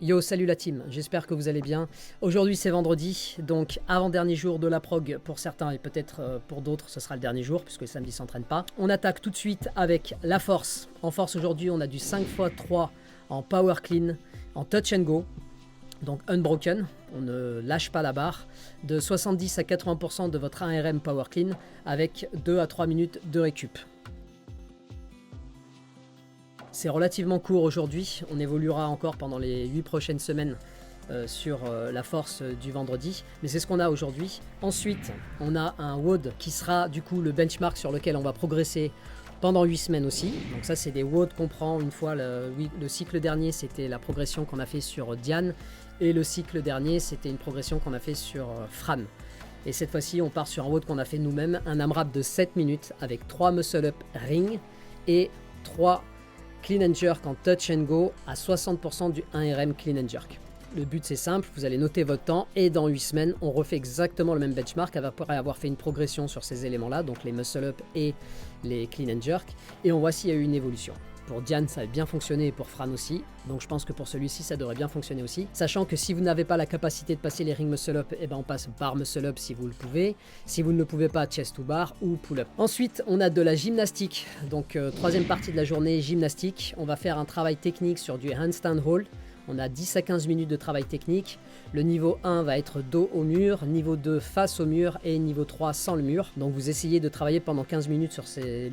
Yo, salut la team, j'espère que vous allez bien. Aujourd'hui c'est vendredi, donc avant-dernier jour de la prog pour certains et peut-être pour d'autres ce sera le dernier jour puisque le samedi s'entraîne pas. On attaque tout de suite avec la force. En force aujourd'hui on a du 5x3 en power clean, en touch and go, donc unbroken, on ne lâche pas la barre, de 70 à 80% de votre 1RM power clean avec 2 à 3 minutes de récup. C'est relativement court aujourd'hui, on évoluera encore pendant les 8 prochaines semaines sur la force du vendredi, mais c'est ce qu'on a aujourd'hui. Ensuite, on a un WOD qui sera du coup le benchmark sur lequel on va progresser pendant 8 semaines aussi. Donc ça c'est des WOD qu'on prend une fois, le cycle dernier c'était la progression qu'on a fait sur Diane, et le cycle dernier c'était une progression qu'on a fait sur Fran. Et cette fois-ci on part sur un WOD qu'on a fait nous-mêmes, un AMRAP de 7 minutes avec 3 muscle up ring et 3 clean and jerk en touch and go à 60% du 1RM clean and jerk. Le but c'est simple, vous allez noter votre temps et dans 8 semaines on refait exactement le même benchmark après avoir fait une progression sur ces éléments là, donc les muscle up et les clean and jerk, et on voit s'il y a eu une évolution. Pour Diane ça a bien fonctionné et pour Fran aussi, donc je pense que pour celui-ci ça devrait bien fonctionner aussi, sachant que si vous n'avez pas la capacité de passer les ring muscle up, on passe bar muscle up si vous le pouvez, si vous ne le pouvez pas chest to bar ou pull up. Ensuite on a de la gymnastique, donc troisième partie de la journée gymnastique, on va faire un travail technique sur du handstand hold. On a 10 à 15 minutes de travail technique. Le niveau 1 va être dos au mur, niveau 2 face au mur et niveau 3 sans le mur. Donc vous essayez de travailler pendant 15 minutes sur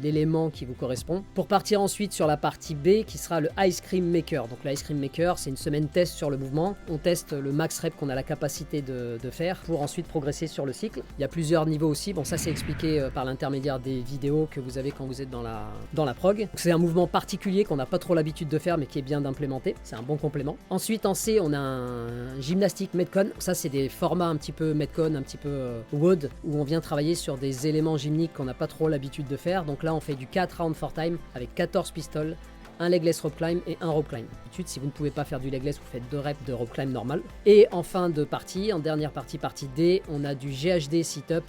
l'élément qui vous correspond. Pour partir ensuite sur la partie B qui sera le Ice Cream Maker. Donc l'Ice Cream Maker c'est une semaine test sur le mouvement. On teste le max rep qu'on a la capacité de faire pour ensuite progresser sur le cycle. Il y a plusieurs niveaux aussi. Bon ça c'est expliqué par l'intermédiaire des vidéos que vous avez quand vous êtes dans la prog. C'est un mouvement particulier qu'on n'a pas trop l'habitude de faire mais qui est bien d'implémenter. C'est un bon complément. Ensuite en C on a un gymnastique Metcon, ça c'est des formats un petit peu Metcon, un petit peu WOD, où on vient travailler sur des éléments gymniques qu'on n'a pas trop l'habitude de faire. Donc là on fait du 4 round for time avec 14 pistoles, un legless rope climb et un rope climb. Ensuite si vous ne pouvez pas faire du legless vous faites 2 reps de rope climb normal. Et en fin de partie, en dernière partie D, on a du GHD sit-up.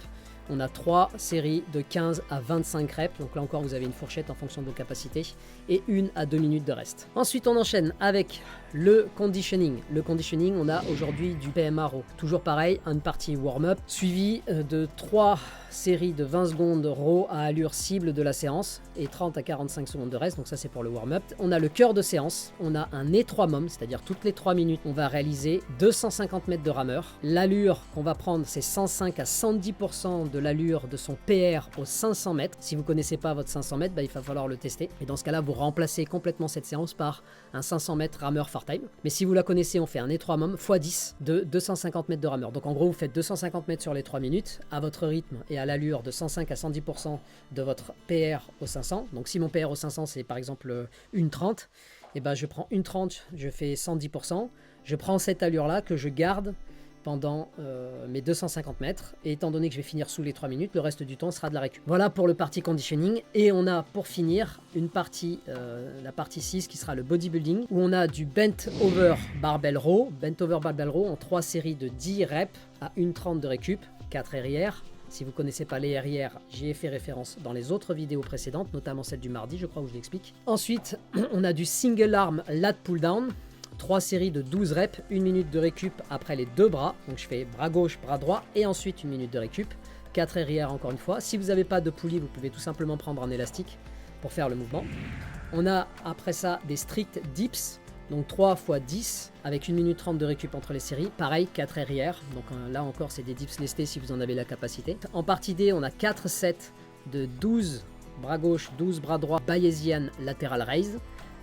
On a 3 séries de 15 à 25 reps, donc là encore vous avez une fourchette en fonction de vos capacités, et 1 à 2 minutes de reste. Ensuite on enchaîne avec le conditioning. Le conditioning, on a aujourd'hui du PMA row. Toujours pareil, une partie warm-up, suivi de 3 séries de 20 secondes row à allure cible de la séance, et 30 à 45 secondes de reste, donc ça c'est pour le warm-up. On a le cœur de séance, on a un étroit-mom, c'est-à-dire toutes les 3 minutes, on va réaliser 250 mètres de rameur. L'allure qu'on va prendre, c'est 105 à 110% de l'allure de son PR aux 500 mètres. Si vous ne connaissez pas votre 500 mètres, il va falloir le tester. Et dans ce cas-là, vous remplacez complètement cette séance par un 500 mètres rameur for time. Mais si vous la connaissez, on fait un étroit mom x 10 de 250 mètres de rameur. Donc en gros, vous faites 250 mètres sur les 3 minutes à votre rythme et à l'allure de 105 à 110% de votre PR aux 500. Donc si mon PR aux 500, c'est par exemple une 30, je prends une 30, je fais 110%. Je prends cette allure-là que je garde pendant mes 250 mètres, et étant donné que je vais finir sous les 3 minutes, le reste du temps sera de la récup. Voilà pour le parti conditioning, et on a pour finir une partie, la partie 6 qui sera le bodybuilding, où on a du bent over barbell row, en 3 séries de 10 reps à 1,30 de récup, 4 RIR. Si vous ne connaissez pas les RIR, j'y ai fait référence dans les autres vidéos précédentes, notamment celle du mardi, je crois, où je l'explique. Ensuite, on a du single arm lat pull down, 3 séries de 12 reps, 1 minute de récup après les 2 bras, donc je fais bras gauche, bras droit, et ensuite 1 minute de récup, 4 RIR encore une fois. Si vous n'avez pas de poulie, vous pouvez tout simplement prendre un élastique pour faire le mouvement. On a après ça des strict dips, donc 3 x 10 avec 1 minute 30 de récup entre les séries, pareil 4 RIR, donc là encore c'est des dips lestés si vous en avez la capacité. En partie D, on a 4 sets de 12 bras gauche, 12 bras droit, Bayesian lateral raise,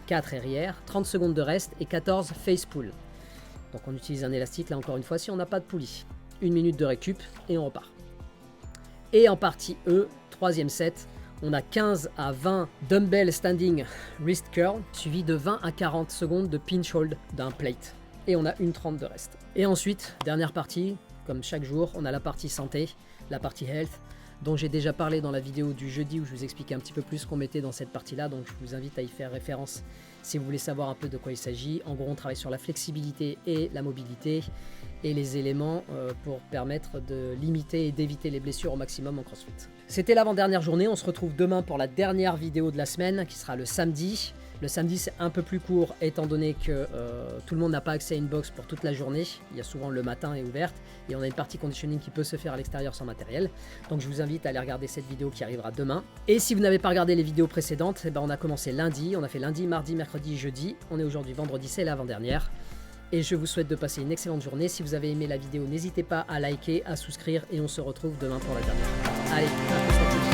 4 RIR, 30 secondes de reste et 14 face pull. Donc on utilise un élastique là encore une fois si on n'a pas de poulie. 1 minute de récup et on repart. Et en partie E, troisième set, on a 15 à 20 dumbbell standing wrist curl, suivi de 20 à 40 secondes de pinch hold d'un plate. Et on a 1,30 de reste. Et ensuite, dernière partie, comme chaque jour, on a la partie santé, la partie health, dont j'ai déjà parlé dans la vidéo du jeudi où je vous expliquais un petit peu plus ce qu'on mettait dans cette partie-là, donc je vous invite à y faire référence si vous voulez savoir un peu de quoi il s'agit. En gros, on travaille sur la flexibilité et la mobilité et les éléments pour permettre de limiter et d'éviter les blessures au maximum en CrossFit. C'était l'avant-dernière journée, on se retrouve demain pour la dernière vidéo de la semaine qui sera le samedi. Le samedi, c'est un peu plus court étant donné que tout le monde n'a pas accès à une box pour toute la journée. Il y a souvent le matin est ouverte et on a une partie conditioning qui peut se faire à l'extérieur sans matériel. Donc je vous invite à aller regarder cette vidéo qui arrivera demain. Et si vous n'avez pas regardé les vidéos précédentes, eh ben on a commencé lundi, on a fait lundi, mardi, mercredi, jeudi. On est aujourd'hui vendredi, c'est l'avant-dernière. Et je vous souhaite de passer une excellente journée. Si vous avez aimé la vidéo, n'hésitez pas à liker, à souscrire et on se retrouve demain pour la dernière. Allez, à plus.